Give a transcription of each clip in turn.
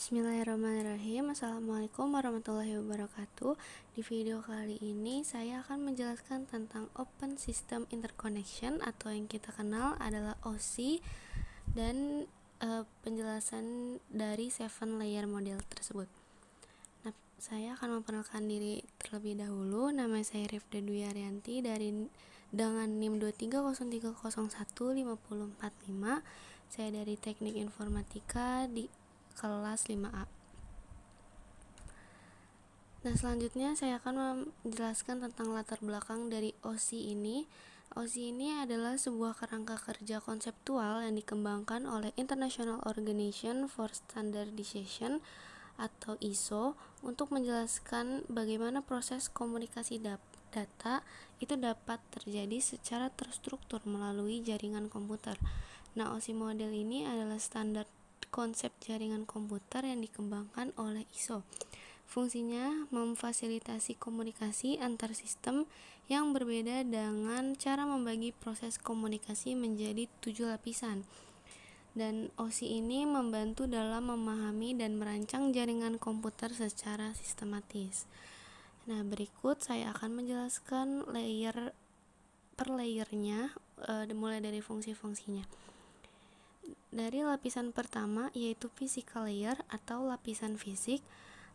Bismillahirrahmanirrahim. Assalamualaikum warahmatullahi wabarakatuh. Di video kali ini saya akan menjelaskan tentang Open System Interconnection atau yang kita kenal adalah OSI dan penjelasan dari 7 layer model tersebut. Nah, saya akan memperkenalkan diri terlebih dahulu. Nama saya Rifda Dwi Arianti dengan NIM 230301545. Saya dari Teknik Informatika di kelas 5A. Nah, selanjutnya saya akan menjelaskan tentang latar belakang dari OSI ini. OSI ini adalah sebuah kerangka kerja konseptual yang dikembangkan oleh International Organization for Standardization atau ISO untuk menjelaskan bagaimana proses komunikasi data itu dapat terjadi secara terstruktur melalui jaringan komputer. Nah, OSI model ini adalah standar konsep jaringan komputer yang dikembangkan oleh ISO. Fungsinya memfasilitasi komunikasi antar sistem yang berbeda dengan cara membagi proses komunikasi menjadi 7 lapisan. Dan OSI ini membantu dalam memahami dan merancang jaringan komputer secara sistematis. Nah, berikut saya akan menjelaskan layer per layernya, mulai dari fungsi-fungsinya. Dari lapisan pertama yaitu physical layer atau lapisan fisik.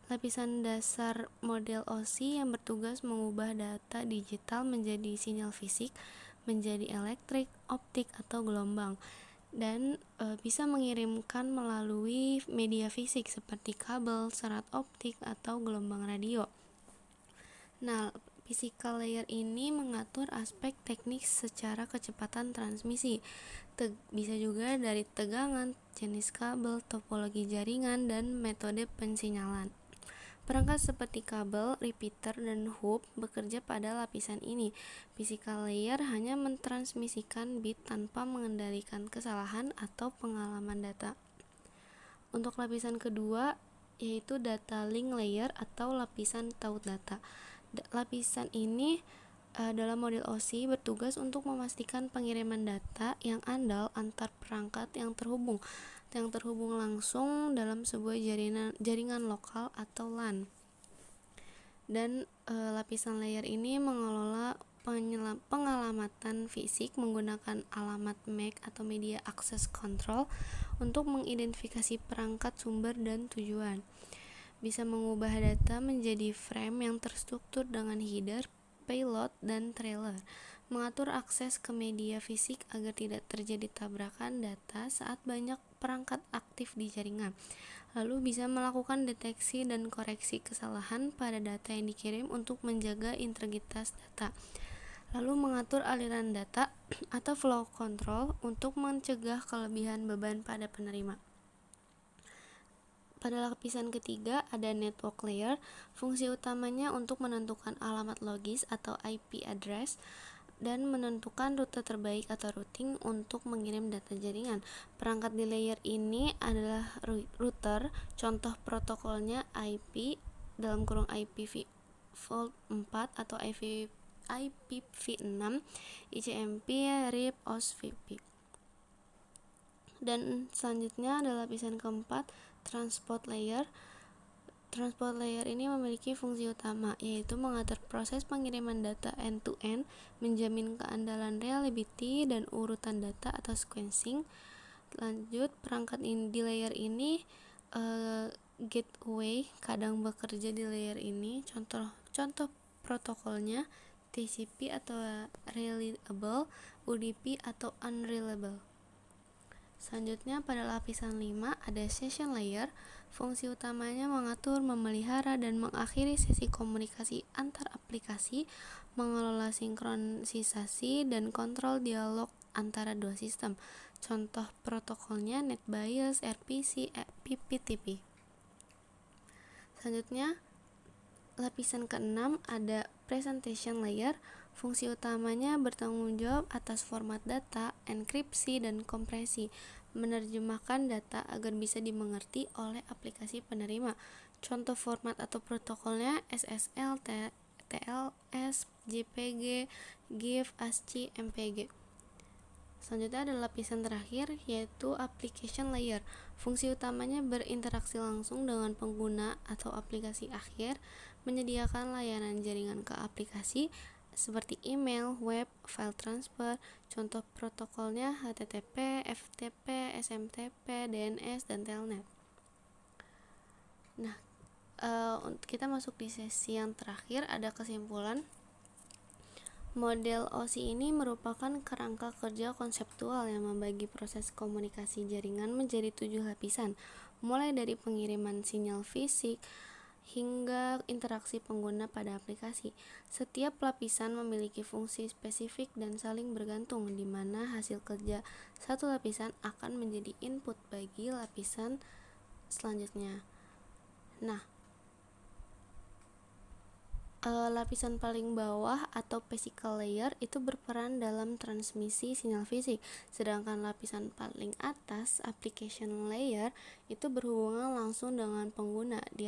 Lapisan dasar model OSI yang bertugas mengubah data digital menjadi sinyal fisik, menjadi elektrik, optik atau gelombang, dan bisa mengirimkan melalui media fisik seperti kabel, serat optik atau gelombang radio. Nah, physical layer ini mengatur aspek teknik secara kecepatan transmisi. Bisa juga dari tegangan, jenis kabel, topologi jaringan, dan metode pensinyalan. Perangkat seperti kabel, repeater, dan hub bekerja pada lapisan ini. Physical layer hanya mentransmisikan bit tanpa mengendalikan kesalahan atau pengalaman data. Untuk lapisan kedua yaitu data link layer atau lapisan taut data. Lapisan ini dalam model OSI bertugas untuk memastikan pengiriman data yang andal antar perangkat yang terhubung langsung dalam sebuah jaringan lokal atau LAN. Dan lapisan layer ini mengelola pengalamatan fisik menggunakan alamat MAC atau Media Access Control untuk mengidentifikasi perangkat sumber dan tujuan. Bisa mengubah data menjadi frame yang terstruktur dengan header, payload, dan trailer, mengatur akses ke media fisik agar tidak terjadi tabrakan data saat banyak perangkat aktif di jaringan. Lalu bisa melakukan deteksi dan koreksi kesalahan pada data yang dikirim untuk menjaga integritas data. Lalu mengatur aliran data atau flow control untuk mencegah kelebihan beban pada penerima. Pada lapisan ketiga ada network layer. Fungsi utamanya untuk menentukan alamat logis atau IP address dan menentukan rute terbaik atau routing untuk mengirim data jaringan. Perangkat di layer ini adalah router. Contoh protokolnya IP IPv4 atau IPv6, ICMP, RIP, OSVP. Dan selanjutnya ada lapisan keempat, transport layer. Transport layer ini memiliki fungsi utama, yaitu mengatur proses pengiriman data end-to-end, menjamin keandalan reliability dan urutan data atau sequencing. Lanjut, perangkat di layer ini gateway kadang bekerja di layer ini. Contoh protokolnya TCP atau reliable, UDP atau unreliable. Selanjutnya pada lapisan 5 ada session layer. Fungsi utamanya mengatur, memelihara, dan mengakhiri sesi komunikasi antar aplikasi, mengelola sinkronisasi, dan kontrol dialog antara dua sistem. Contoh protokolnya NetBIOS, RPC, PPTP. Selanjutnya lapisan ke-6 ada presentation layer. Fungsi utamanya bertanggung jawab atas format data, enkripsi, dan kompresi, menerjemahkan data agar bisa dimengerti oleh aplikasi penerima. Contoh format atau protokolnya SSL, TLS, JPG, GIF, ASCII, MPG. Selanjutnya ada lapisan terakhir, yaitu application layer. Fungsi utamanya berinteraksi langsung dengan pengguna atau aplikasi akhir, menyediakan layanan jaringan ke aplikasi seperti email, web, file transfer. Contoh protokolnya HTTP, FTP, SMTP, DNS, dan Telnet. Nah, kita masuk di sesi yang terakhir, ada kesimpulan. Model OSI ini merupakan kerangka kerja konseptual yang membagi proses komunikasi jaringan menjadi 7 lapisan, mulai dari pengiriman sinyal fisik hingga interaksi pengguna pada aplikasi. Setiap lapisan memiliki fungsi spesifik dan saling bergantung, di mana hasil kerja satu lapisan akan menjadi input bagi lapisan selanjutnya. Nah, lapisan paling bawah atau physical layer itu berperan dalam transmisi sinyal fisik, sedangkan lapisan paling atas, application layer, itu berhubungan langsung dengan pengguna. Di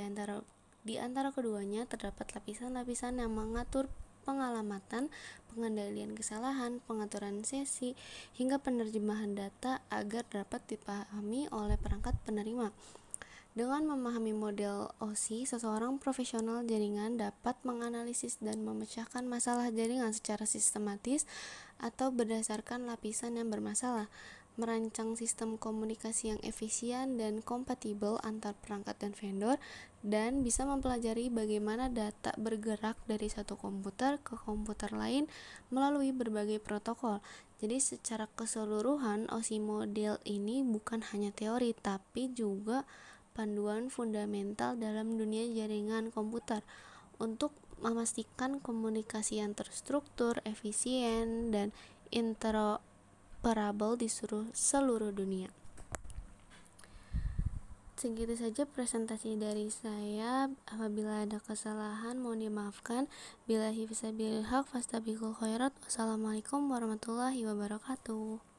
antara keduanya terdapat lapisan-lapisan yang mengatur pengalamatan, pengendalian kesalahan, pengaturan sesi, hingga penerjemahan data agar dapat dipahami oleh perangkat penerima. Dengan memahami model OSI, seseorang profesional jaringan dapat menganalisis dan memecahkan masalah jaringan secara sistematis atau berdasarkan lapisan yang bermasalah, merancang sistem komunikasi yang efisien dan kompatibel antar perangkat dan vendor, dan bisa mempelajari bagaimana data bergerak dari satu komputer ke komputer lain melalui berbagai protokol. Jadi secara keseluruhan, OSI model ini bukan hanya teori, tapi juga panduan fundamental dalam dunia jaringan komputer untuk memastikan komunikasi yang terstruktur, efisien, dan interoperable di seluruh dunia. Segitu saja presentasi dari saya. Apabila ada kesalahan mohon dimaafkan. Billahi fisabilil haq fastabiqul khairat. Wassalamualaikum warahmatullahi wabarakatuh.